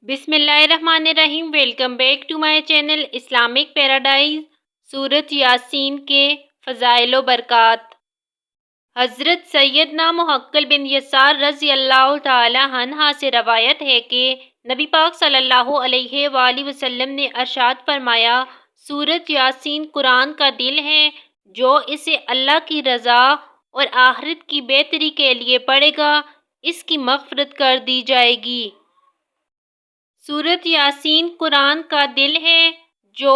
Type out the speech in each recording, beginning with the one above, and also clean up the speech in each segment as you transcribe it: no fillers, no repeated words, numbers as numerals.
بسم اللہ الرحمن الرحیم۔ Welcome back to my channel Islamic Paradise. سورۃ یاسین کے فضائل و برکات۔ حضرت سیدنا محقل بن یسار رضی اللہ تعالی عنہ سے روایت ہے کہ نبی پاک صلی اللہ علیہ وآلہ وسلم نے ارشاد فرمایا، سورۃ یاسین قرآن کا دل ہے، جو اسے اللہ کی رضا اور آخرت کی بہتری کے لیے پڑھے گا، اس کی مغفرت کر دی جائے گی۔ سورۃ یاسین قرآن کا دل ہے۔ جو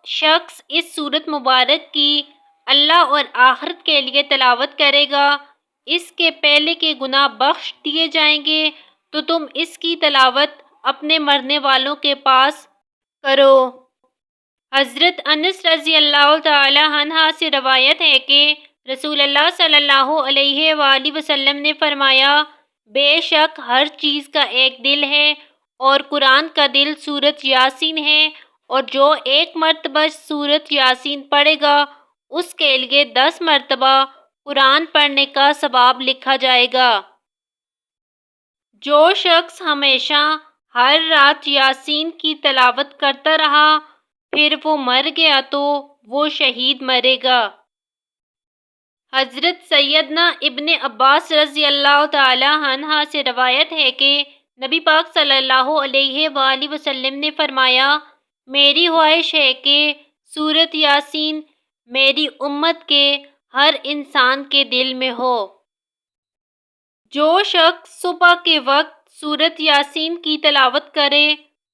شخص اس سورۃ مبارک کی اللہ اور آخرت کے لیے تلاوت کرے گا، اس کے پہلے کے گناہ بخش دیے جائیں گے۔ تو تم اس کی تلاوت اپنے مرنے والوں کے پاس کرو۔ حضرت انس رضی اللہ تعالی عنہ سے روایت ہے کہ رسول اللہ صلی اللہ علیہ وآلہ وسلم نے فرمایا، بے شک ہر چیز کا ایک دل ہے، اور قرآن کا دل سورۃ یاسین ہے، اور جو ایک مرتبہ سورۃ یاسین پڑھے گا، اس کے لیے 10 مرتبہ قرآن پڑھنے کا ثواب لکھا جائے گا۔ جو شخص ہمیشہ ہر رات یاسین کی تلاوت کرتا رہا، پھر وہ مر گیا تو وہ شہید مرے گا۔ حضرت سیدنا ابن عباس رضی اللہ تعالی عنہ سے روایت ہے کہ نبی پاک صلی اللہ علیہ وآلہ وسلم نے فرمایا، میری خواہش ہے کہ سورۃ یاسین میری امت کے ہر انسان کے دل میں ہو۔ جو شخص صبح کے وقت سورۃ یاسین کی تلاوت کرے،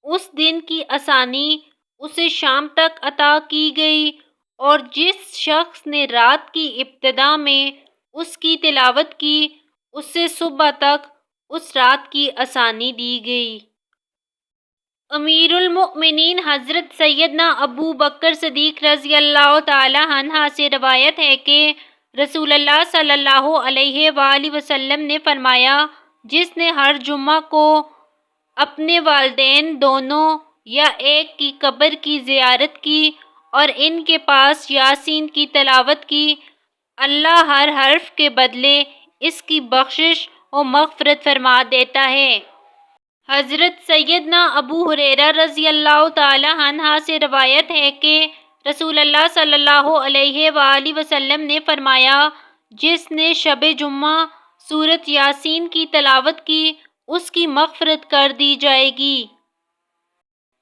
اس دن کی آسانی اسے شام تک عطا کی گئی، اور جس شخص نے رات کی ابتدا میں اس کی تلاوت کی، اسے صبح تک اس رات کی آسانی دی گئی۔ امیر المؤمنین حضرت سیدنا ابو بکر صدیق رضی اللہ تعالی عنہ سے روایت ہے کہ رسول اللہ صلی اللہ علیہ وآلہ وسلم نے فرمایا، جس نے ہر جمعہ کو اپنے والدین دونوں یا ایک کی قبر کی زیارت کی اور ان کے پاس یاسین کی تلاوت کی، اللہ ہر حرف کے بدلے اس کی بخشش و مغفرت فرما دیتا ہے۔ حضرت سیدنا ابو ہریرہ رضی اللہ تعالی عنہ سے روایت ہے کہ رسول اللہ صلی اللہ علیہ وآلہ وسلم نے فرمایا، جس نے شب جمعہ سورۃ یاسین کی تلاوت کی، اس کی مغفرت کر دی جائے گی۔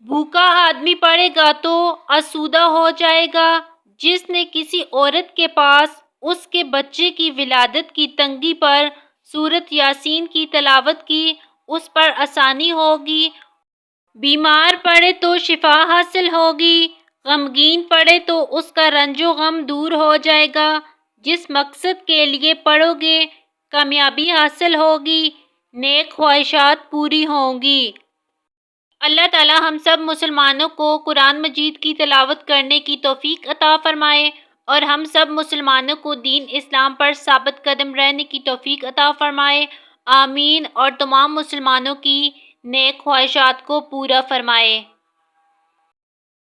بھوکا آدمی پڑھے گا تو آسودہ ہو جائے گا۔ جس نے کسی عورت کے پاس اس کے بچے کی ولادت کی تنگی پر سورۃ یاسین کی تلاوت کی، اس پر آسانی ہوگی۔ بیمار پڑے تو شفا حاصل ہوگی۔ غمگین پڑے تو اس کا رنج و غم دور ہو جائے گا۔ جس مقصد کے لیے پڑھو گے، کامیابی حاصل ہوگی، نیک خواہشات پوری ہوں گی۔ اللہ تعالی ہم سب مسلمانوں کو قرآن مجید کی تلاوت کرنے کی توفیق عطا فرمائے، اور ہم سب مسلمانوں کو دین اسلام پر ثابت قدم رہنے کی توفیق عطا فرمائے، آمین، اور تمام مسلمانوں کی نیک خواہشات کو پورا فرمائے۔